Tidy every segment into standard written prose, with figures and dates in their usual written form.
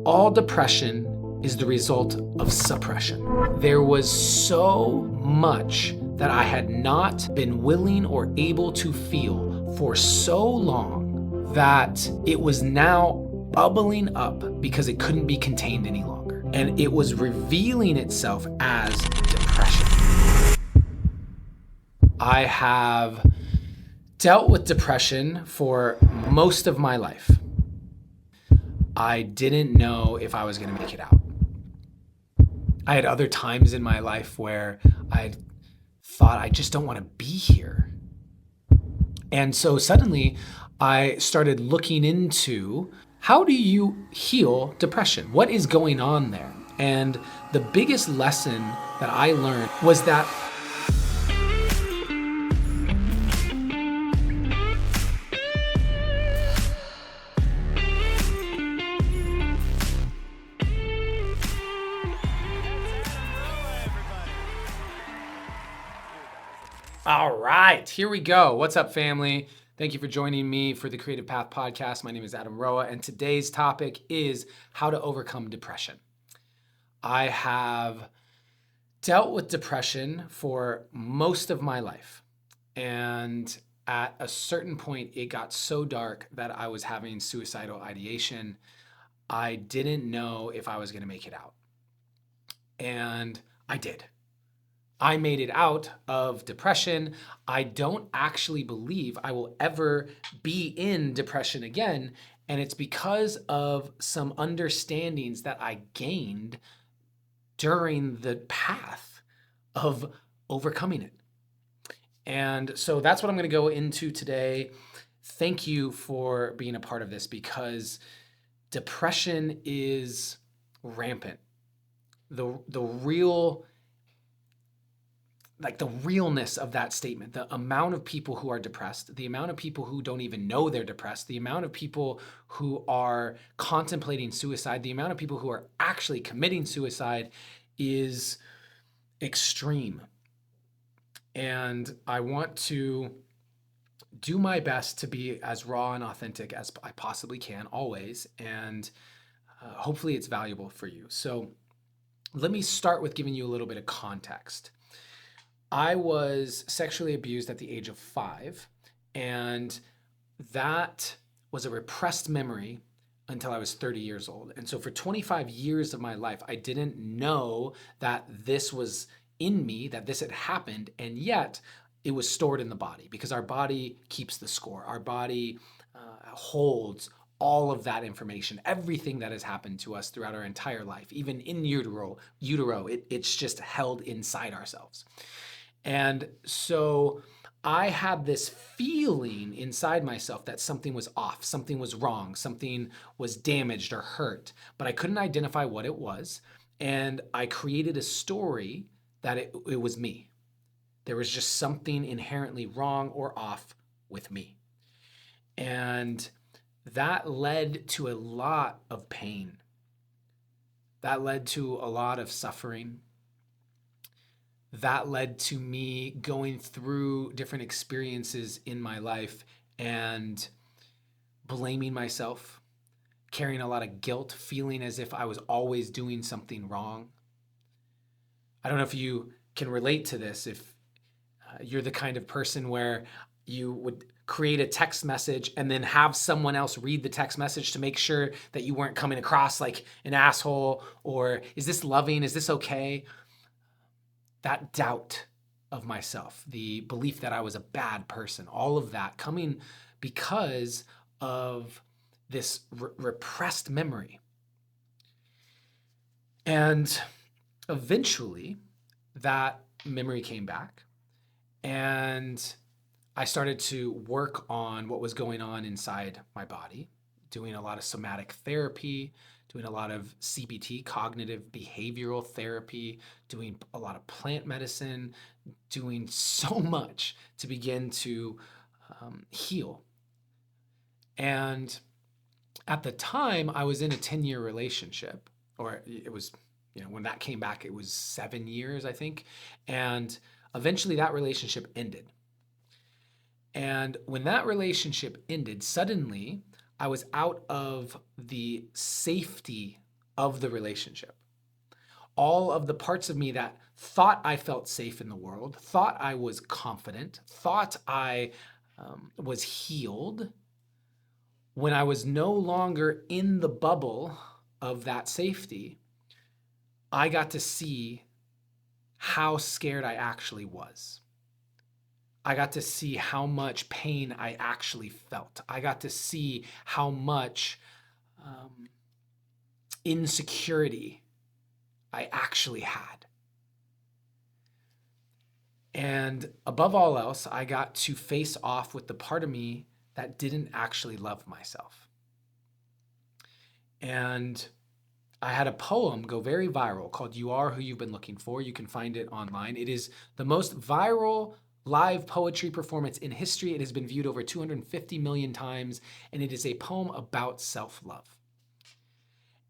All depression is the result of suppression. There was so much that I had not been willing or able to feel for so long that it was now bubbling up because it couldn't be contained any longer. And it was revealing itself as depression. I have dealt with depression for most of my life. I didn't know if I was going to make it out. I had other times in my life where I thought, I just don't want to be here. And so suddenly I started looking into, how do you heal depression? What is going on there? And the biggest lesson that I learned was that all right, here we go. What's up, family? Thank you for joining me for the Creative Path Podcast. My name is Adam Roa, and today's topic is how to overcome depression. I have dealt with depression for most of my life, and at a certain point, it got so dark that I was having suicidal ideation. I didn't know if I was going to make it out, and I did. I made it out of depression. I don't actually believe I will ever be in depression again. And it's because of some understandings that I gained during the path of overcoming it. And so that's what I'm going to go into today. Thank you for being a part of this, because depression is rampant. The realness of that statement, the amount of people who are depressed, the amount of people who don't even know they're depressed, the amount of people who are contemplating suicide, the amount of people who are actually committing suicide is extreme. And I want to do my best to be as raw and authentic as I possibly can, always. And hopefully it's valuable for you. So let me start with giving you a little bit of context. I was sexually abused at the age of 5, and that was a repressed memory until I was 30 years old. And so for 25 years of my life, I didn't know that this was in me, that this had happened, and yet it was stored in the body, because our body keeps the score. Our body holds all of that information, everything that has happened to us throughout our entire life, even in utero, it's just held inside ourselves. And so I had this feeling inside myself that something was off, something was wrong, something was damaged or hurt, but I couldn't identify what it was. And I created a story that it was me. There was just something inherently wrong or off with me. And that led to a lot of pain. That led to a lot of suffering. That led to me going through different experiences in my life and blaming myself, carrying a lot of guilt, feeling as if I was always doing something wrong. I don't know if you can relate to this, if you're the kind of person where you would create a text message and then have someone else read the text message to make sure that you weren't coming across like an asshole, or is this loving? Is this okay? That doubt of myself, the belief that I was a bad person, all of that coming because of this repressed memory. And eventually that memory came back, and I started to work on what was going on inside my body, doing a lot of somatic therapy, doing a lot of CBT, cognitive behavioral therapy, doing a lot of plant medicine, doing so much to begin to heal. And at the time, I was in a 10-year relationship, or it was, when that came back, it was 7 years, I think. And eventually that relationship ended. And when that relationship ended, suddenly I was out of the safety of the relationship. All of the parts of me that thought I felt safe in the world, thought I was confident, thought I was healed, when I was no longer in the bubble of that safety, I got to see how scared I actually was. I got to see how much pain I actually felt. I got to see how much insecurity I actually had. And above all else, I got to face off with the part of me that didn't actually love myself. And I had a poem go very viral called You Are Who You've Been Looking For. You can find it online. It is the most viral live poetry performance in history. It has been viewed over 250 million times, and it is a poem about self-love.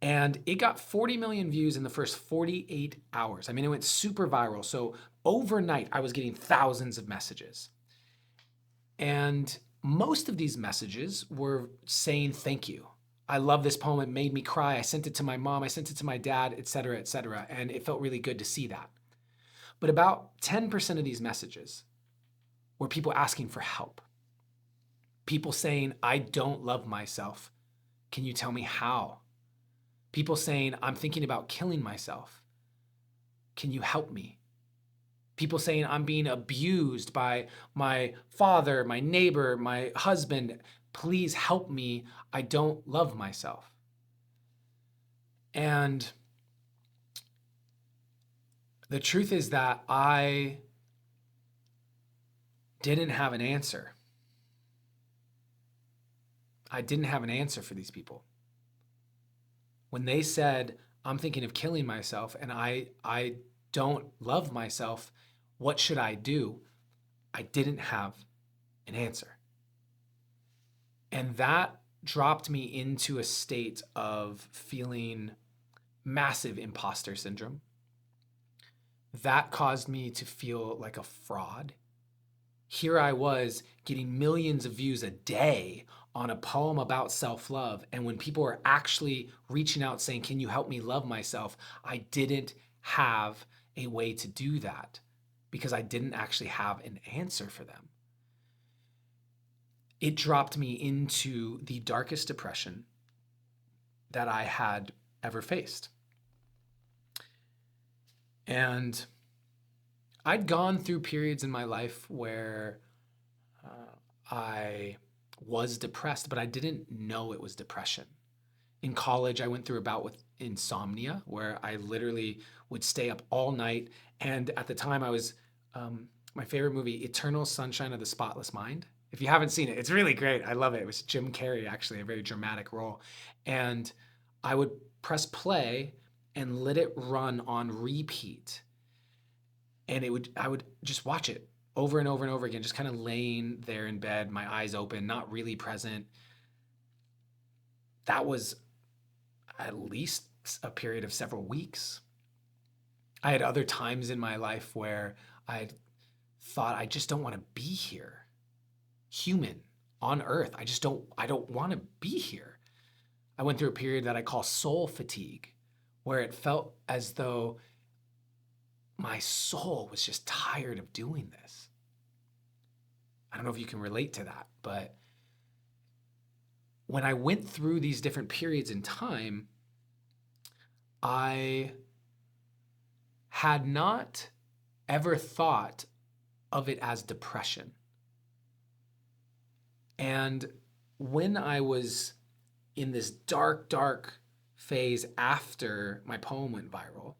And it got 40 million views in the first 48 hours. I mean, it went super viral. So overnight, I was getting thousands of messages. And most of these messages were saying thank you. I love this poem. It made me cry. I sent it to my mom. I sent it to my dad, et cetera, et cetera. And it felt really good to see that. But about 10% of these messages were people asking for help. People saying, I don't love myself. Can you tell me how? People saying, I'm thinking about killing myself. Can you help me? People saying, I'm being abused by my father, my neighbor, my husband. Please help me. I don't love myself. And the truth is that I didn't have an answer. I didn't have an answer for these people. When they said, I'm thinking of killing myself and I don't love myself, what should I do? I didn't have an answer. And that dropped me into a state of feeling massive imposter syndrome. That caused me to feel like a fraud. Here I was getting millions of views a day on a poem about self-love. And when people were actually reaching out saying, can you help me love myself? I didn't have a way to do that because I didn't actually have an answer for them. It dropped me into the darkest depression that I had ever faced. And I'd gone through periods in my life where I was depressed, but I didn't know it was depression. In college, I went through a bout with insomnia where I literally would stay up all night. And at the time, I was, my favorite movie, Eternal Sunshine of the Spotless Mind. If you haven't seen it, it's really great. I love it. It was Jim Carrey, actually, a very dramatic role. And I would press play and let it run on repeat. And I would just watch it over and over and over again, just kind of laying there in bed, my eyes open, not really present. That was at least a period of several weeks. I had other times in my life where I thought, I just don't want to be here. Human on earth. I don't want to be here. I went through a period that I call soul fatigue, where it felt as though my soul was just tired of doing this. I don't know if you can relate to that, but when I went through these different periods in time, I had not ever thought of it as depression. And when I was in this dark, dark phase after my poem went viral,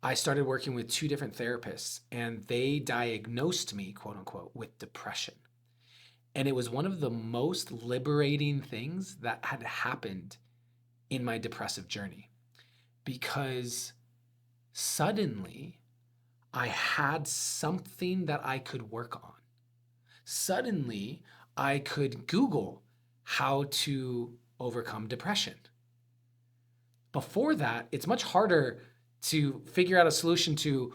I started working with 2 different therapists, and they diagnosed me, quote unquote, with depression. And it was one of the most liberating things that had happened in my depressive journey, because suddenly I had something that I could work on. Suddenly I could Google how to overcome depression. Before that, it's much harder to figure out a solution to,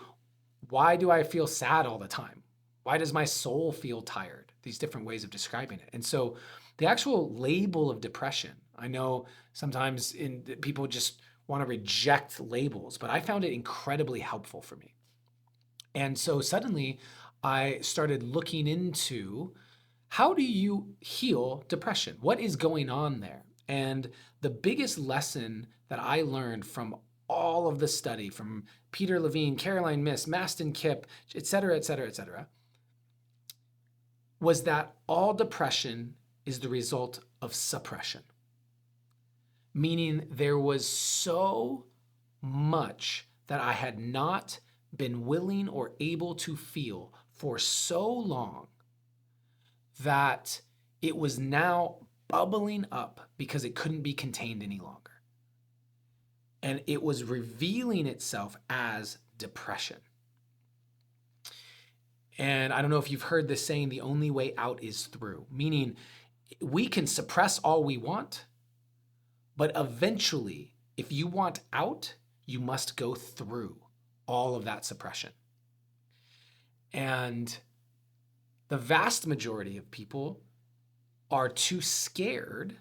why do I feel sad all the time? Why does my soul feel tired? These different ways of describing it. And so the actual label of depression, I know sometimes people just want to reject labels, but I found it incredibly helpful for me. And so suddenly I started looking into, how do you heal depression? What is going on there? And the biggest lesson that I learned from all of the study, from Peter Levine, Caroline Myss, Mastin Kipp, et cetera, et cetera, et cetera, was that all depression is the result of suppression. Meaning there was so much that I had not been willing or able to feel for so long that it was now bubbling up because it couldn't be contained any longer. And it was revealing itself as depression. And I don't know if you've heard this saying, the only way out is through, meaning we can suppress all we want, but eventually, if you want out, you must go through all of that suppression. And the vast majority of people are too scared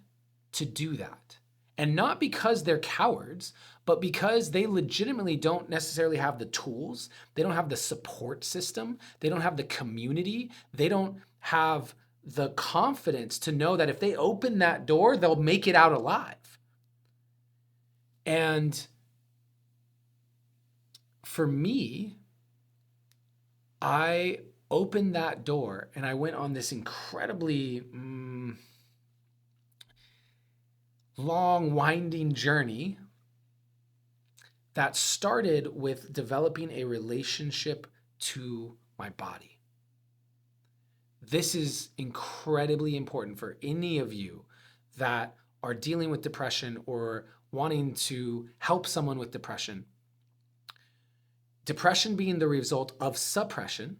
to do that. And not because they're cowards, but because they legitimately don't necessarily have the tools. They don't have the support system. They don't have the community. They don't have the confidence to know that if they open that door, they'll make it out alive. And for me, I opened that door and I went on this incredibly long, winding journey that started with developing a relationship to my body. This is incredibly important for any of you that are dealing with depression or wanting to help someone with depression. Depression being the result of suppression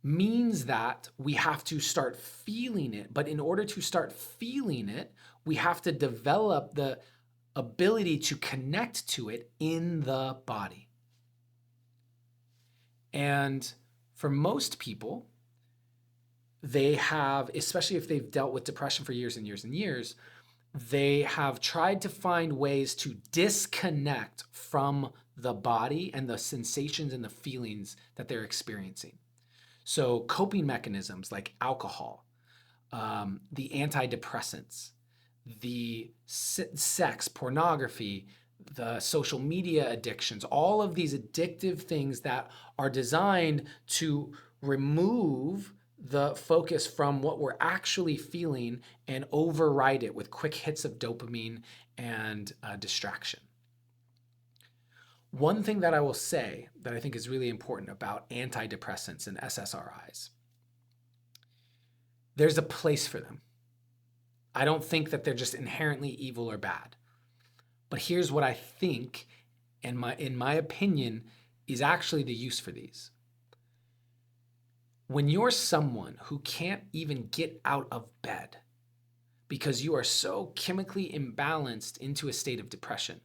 means that we have to start feeling it. But in order to start feeling it, we have to develop the ability to connect to it in the body. And for most people, they have, especially if they've dealt with depression for years and years and years, they have tried to find ways to disconnect from the body and the sensations and the feelings that they're experiencing. So coping mechanisms like alcohol, the antidepressants, the sex, pornography, the social media addictions, all of these addictive things that are designed to remove the focus from what we're actually feeling and override it with quick hits of dopamine and distraction. One thing that I will say that I think is really important about antidepressants and SSRIs, there's a place for them. I don't think that they're just inherently evil or bad. But here's what I think, and in my opinion, is actually the use for these. When you're someone who can't even get out of bed because you are so chemically imbalanced into a state of depression,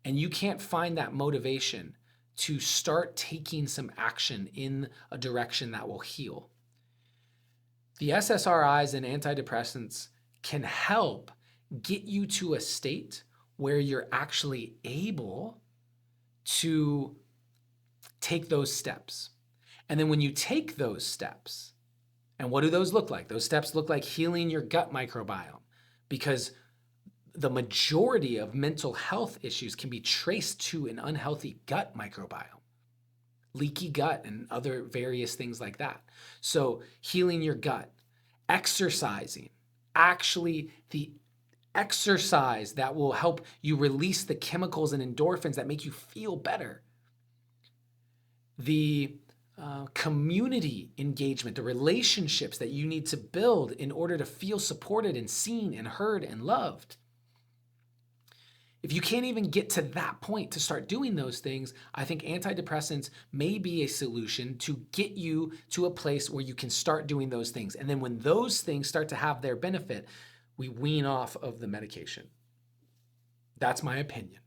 and you can't find that motivation to start taking some action in a direction that will heal, the SSRIs and antidepressants can help get you to a state where you're actually able to take those steps. And then when you take those steps, and what do those look like? Those steps look like healing your gut microbiome, because the majority of mental health issues can be traced to an unhealthy gut microbiome, leaky gut and other various things like that. So healing your gut, exercising, actually the exercise that will help you release the chemicals and endorphins that make you feel better. The community engagement, the relationships that you need to build in order to feel supported and seen and heard and loved. If you can't even get to that point to start doing those things, I think antidepressants may be a solution to get you to a place where you can start doing those things. And then when those things start to have their benefit, we wean off of the medication. That's my opinion.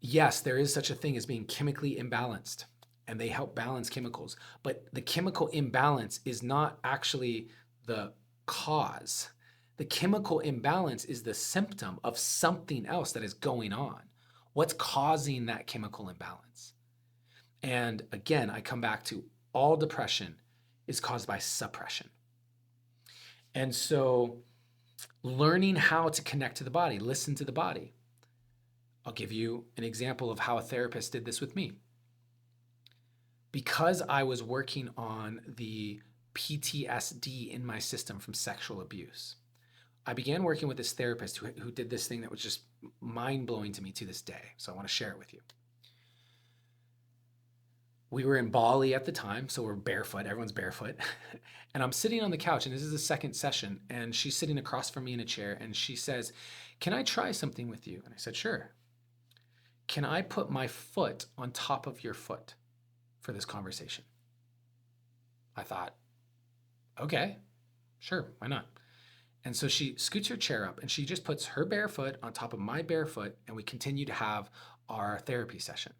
Yes, there is such a thing as being chemically imbalanced, and they help balance chemicals. But the chemical imbalance is not actually the cause. The chemical imbalance is the symptom of something else that is going on. What's causing that chemical imbalance? And again, I come back to all depression is caused by suppression. And so learning how to connect to the body, listen to the body. I'll give you an example of how a therapist did this with me. Because I was working on the PTSD in my system from sexual abuse, I began working with this therapist who did this thing that was just mind-blowing to me to this day. So I want to share it with you. We were in Bali at the time, so we're barefoot. Everyone's barefoot. And I'm sitting on the couch, and this is the second session, and she's sitting across from me in a chair, and she says, "Can I try something with you?" And I said, "Sure." "Can I put my foot on top of your foot for this conversation?" I thought, okay, sure, why not? And so she scoots her chair up and she just puts her bare foot on top of my bare foot, and we continue to have our therapy session.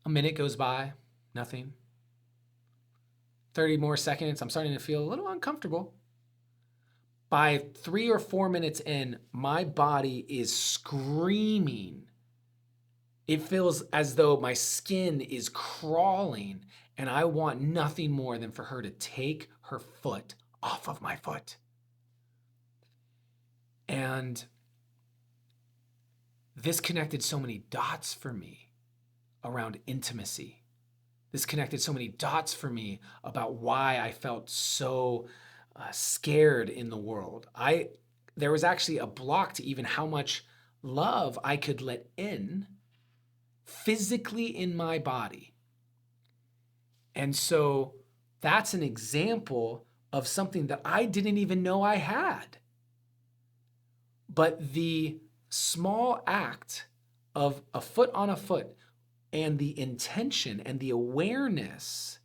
A minute goes by, nothing. 30 more seconds, I'm starting to feel a little uncomfortable. By 3 or 4 minutes in, my body is screaming. It feels as though my skin is crawling, and I want nothing more than for her to take her foot off of my foot. And this connected so many dots for me around intimacy. This connected so many dots for me about why I felt so scared in the world. There was actually a block to even how much love I could let in physically in my body. And so that's an example of something that I didn't even know I had. But the small act of a foot on a foot and the intention and the awareness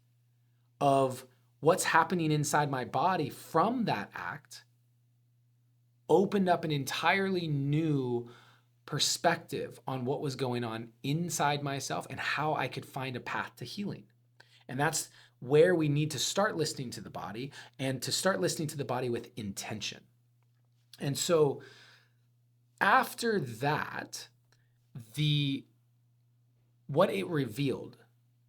of what's happening inside my body from that act opened up an entirely new perspective on what was going on inside myself and how I could find a path to healing. And that's where we need to start listening to the body, and to start listening to the body with intention. And so after that, what it revealed,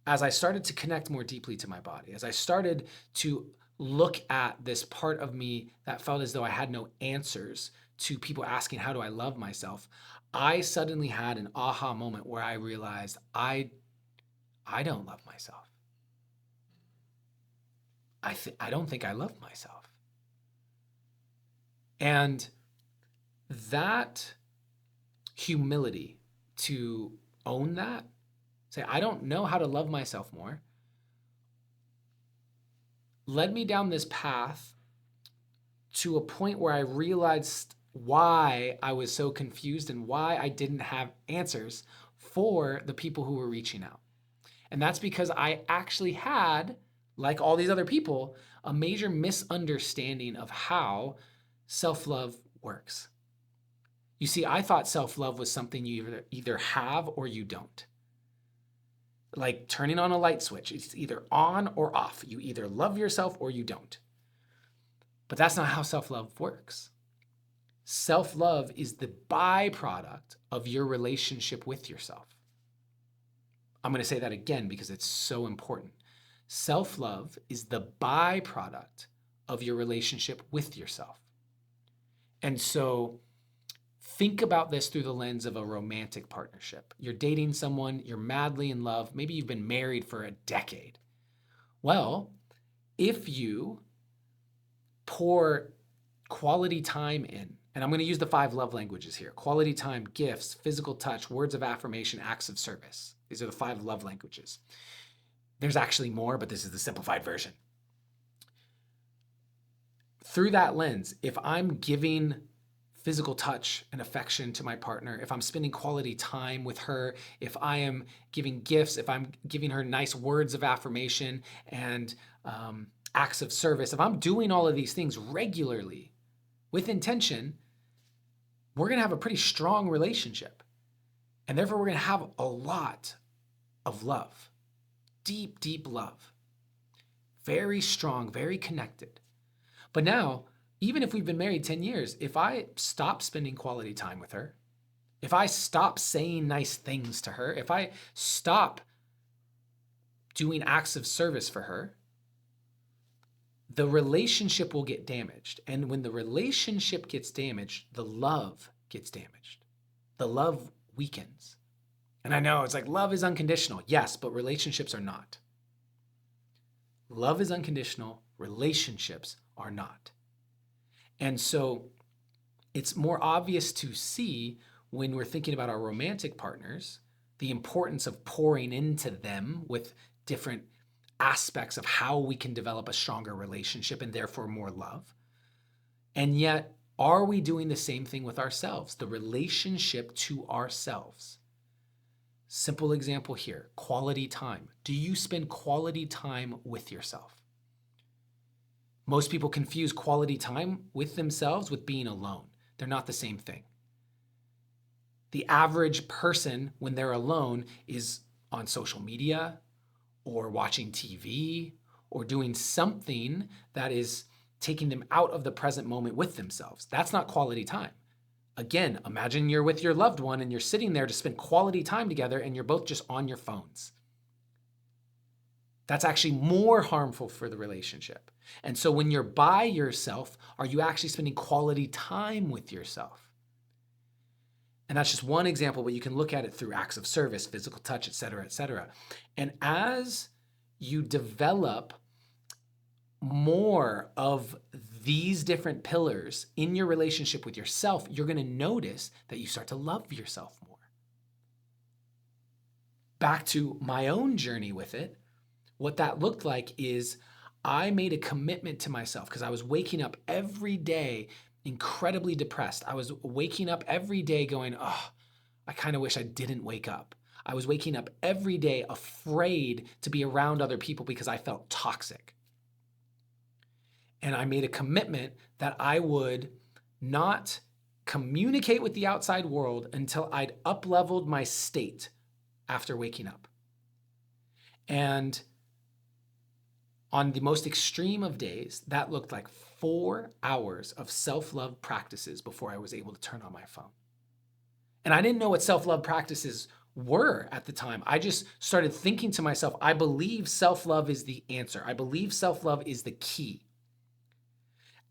as I started to connect more deeply to my body, as I started to look at this part of me that felt as though I had no answers to people asking, how do I love myself? I suddenly had an aha moment where I realized I don't love myself. I don't think I love myself. And that humility to own that, say, I don't know how to love myself more, led me down this path to a point where I realized why I was so confused and why I didn't have answers for the people who were reaching out. And that's because I actually had, like all these other people, a major misunderstanding of how self-love works. You see, I thought self-love was something you either have or you don't. Like turning on a light switch, it's either on or off. You either love yourself or you don't. But that's not how self-love works. Self-love is the byproduct of your relationship with yourself. I'm going to say that again because it's so important. Self-love is the byproduct of your relationship with yourself. And so think about this through the lens of a romantic partnership. You're dating someone, you're madly in love, maybe you've been married for a decade. Well, if you pour quality time in, and I'm going to use the 5 love languages here: quality time, gifts, physical touch, words of affirmation, acts of service. These are the 5 love languages. There's actually more, but this is the simplified version. Through that lens, if I'm giving physical touch and affection to my partner, if I'm spending quality time with her, if I am giving gifts, if I'm giving her nice words of affirmation and acts of service, if I'm doing all of these things regularly with intention, we're going to have a pretty strong relationship. And therefore, we're going to have a lot of love, deep, deep love, very strong, very connected. But now, even if we've been married 10 years, if I stop spending quality time with her, if I stop saying nice things to her, if I stop doing acts of service for her, the relationship will get damaged. And when the relationship gets damaged, the love gets damaged. The love weakens. And I know it's like love is unconditional. Yes, but relationships are not. Love is unconditional. Relationships are not. And so it's more obvious to see when we're thinking about our romantic partners, the importance of pouring into them with different aspects of how we can develop a stronger relationship and therefore more love. And yet, are we doing the same thing with ourselves, the relationship to ourselves? Simple example here, quality time. Do you spend quality time with yourself? Most people confuse quality time with themselves with being alone. They're not the same thing. The average person, when they're alone, is on social media or watching TV or doing something that is taking them out of the present moment with themselves. That's not quality time. Again, imagine you're with your loved one and you're sitting there to spend quality time together and you're both just on your phones. That's actually more harmful for the relationship. And so when you're by yourself, are you actually spending quality time with yourself? And that's just one example, but you can look at it through acts of service, physical touch, et cetera, et cetera. And as you develop more of these different pillars in your relationship with yourself, you're going to notice that you start to love yourself more. Back to my own journey with it, what that looked like is I made a commitment to myself because I was waking up every day incredibly depressed. I was waking up every day going, oh, I kind of wish I didn't wake up. I was waking up every day afraid to be around other people because I felt toxic. And I made a commitment that I would not communicate with the outside world until I'd up-leveled my state after waking up. And on the most extreme of days, that looked like 4 hours of self-love practices before I was able to turn on my phone. And I didn't know what self-love practices were at the time. I just started thinking to myself, I believe self-love is the answer. I believe self-love is the key.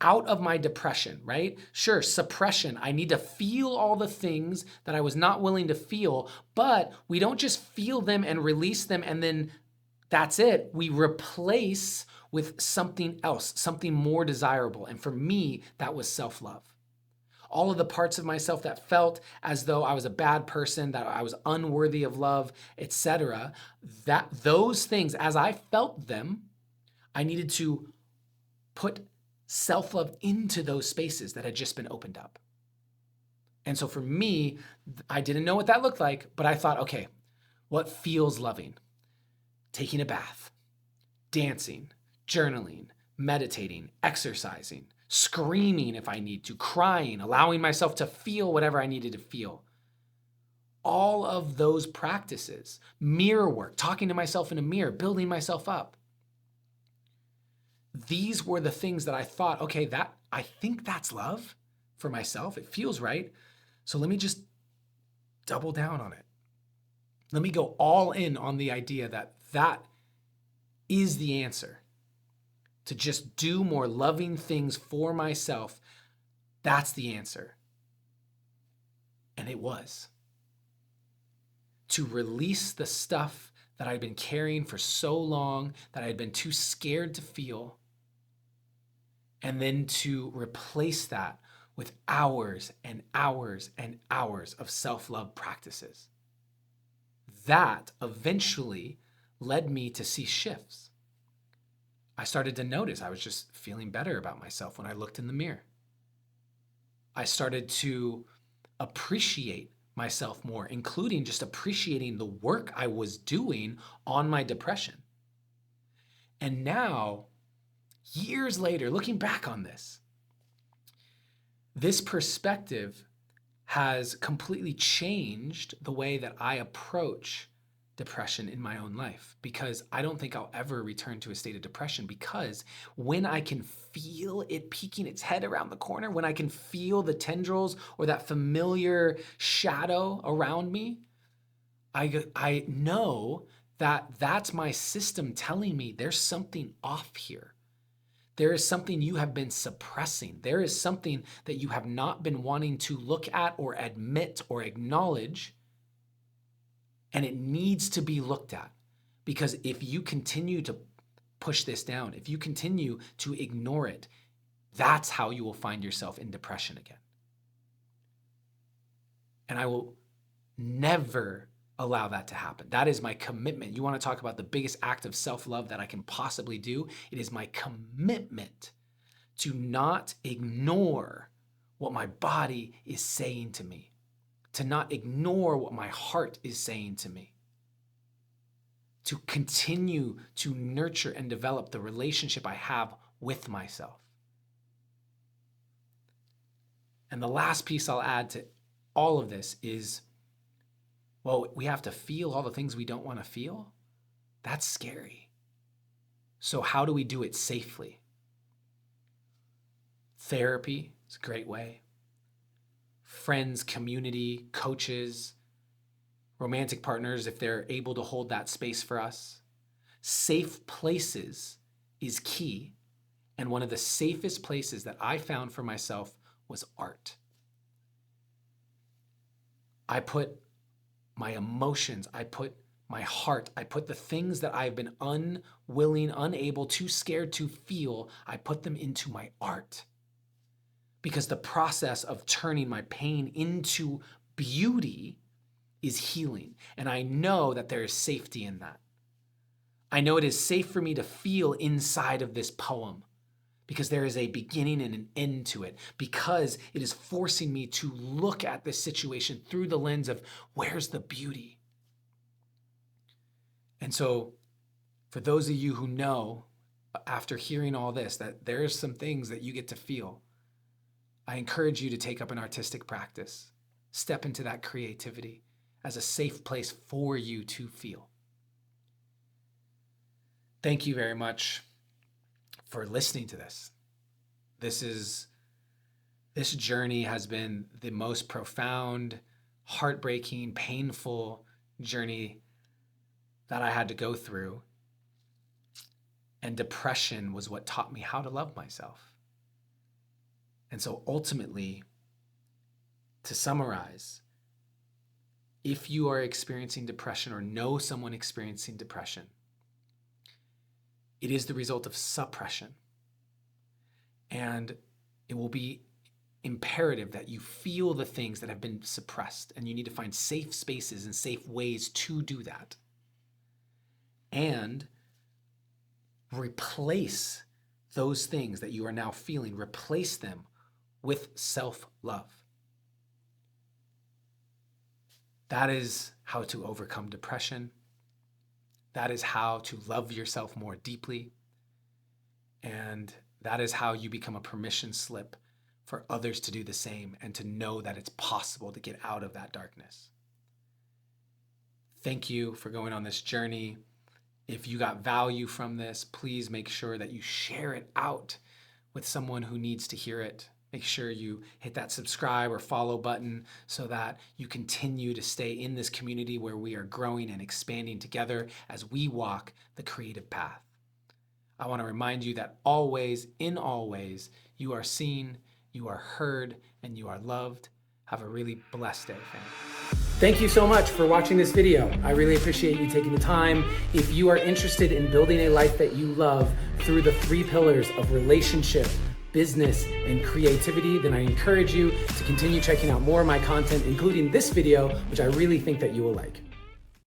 Out of my depression, right? Sure, suppression. I need to feel all the things that I was not willing to feel, but we don't just feel them and release them and then that's it. We replace with something else, something more desirable. And for me, that was self-love. All of the parts of myself that felt as though I was a bad person, that I was unworthy of love, etc., that those things, as I felt them, I needed to put self-love into those spaces that had just been opened up. And so for me, I didn't know what that looked like, but I thought, okay, what feels loving? Taking a bath, dancing, journaling, meditating, exercising, screaming if I need to, crying, allowing myself to feel whatever I needed to feel. All of those practices, mirror work, talking to myself in a mirror, building myself up. These were the things that I thought, okay, I think that's love for myself. It feels right. So let me just double down on it. Let me go all in on the idea that that is the answer. To just do more loving things for myself, that's the answer. And it was. To release the stuff that I'd been carrying for so long, that I'd been too scared to feel, and then to replace that with hours and hours and hours of self-love practices. That eventually led me to see shifts. I started to notice I was just feeling better about myself when I looked in the mirror. I started to appreciate myself more, including just appreciating the work I was doing on my depression. And now, years later, looking back on this perspective has completely changed the way that I approach depression in my own life, because I don't think I'll ever return to a state of depression, because when I can feel it peeking its head around the corner, when I can feel the tendrils or that familiar shadow around me, I know that that's my system telling me there's something off here. There is something you have been suppressing. There is something that you have not been wanting to look at or admit or acknowledge. And it needs to be looked at, because if you continue to push this down, if you continue to ignore it, that's how you will find yourself in depression again. And I will never allow that to happen. That is my commitment. You want to talk about the biggest act of self-love that I can possibly do? It is my commitment to not ignore what my body is saying to me, to not ignore what my heart is saying to me, to continue to nurture and develop the relationship I have with myself. And the last piece I'll add to all of this is, well, we have to feel all the things we don't want to feel. That's scary. So how do we do it safely? Therapy is a great way. Friends, community, coaches, romantic partners, if they're able to hold that space for us. Safe places is key. And one of the safest places that I found for myself was art. I put my emotions, I put my heart, I put the things that I've been unwilling, unable, too scared to feel, I put them into my art. Because the process of turning my pain into beauty is healing. And I know that there is safety in that. I know it is safe for me to feel inside of this poem, because there is a beginning and an end to it, because it is forcing me to look at this situation through the lens of where's the beauty. And so for those of you who know, after hearing all this, that there's some things that you get to feel, I encourage you to take up an artistic practice. Step into that creativity as a safe place for you to feel. Thank you very much for listening to this. This journey has been the most profound, heartbreaking, painful journey that I had to go through. And depression was what taught me how to love myself. And so ultimately, to summarize, if you are experiencing depression or know someone experiencing depression, it is the result of suppression. And it will be imperative that you feel the things that have been suppressed, and you need to find safe spaces and safe ways to do that. And replace those things that you are now feeling, replace them with self-love. That is how to overcome depression. That is how to love yourself more deeply. And that is how you become a permission slip for others to do the same and to know that it's possible to get out of that darkness. Thank you for going on this journey. If you got value from this, please make sure that you share it out with someone who needs to hear it. Make sure you hit that subscribe or follow button so that you continue to stay in this community where we are growing and expanding together as we walk the creative path. I want to remind you that always, in all ways, you are seen, you are heard, and you are loved. Have a really blessed day, fam. Thank you so much for watching this video. I really appreciate you taking the time. If you are interested in building a life that you love through the 3 pillars of relationship, business, and creativity, then I encourage you to continue checking out more of my content, including this video, which I really think that you will like.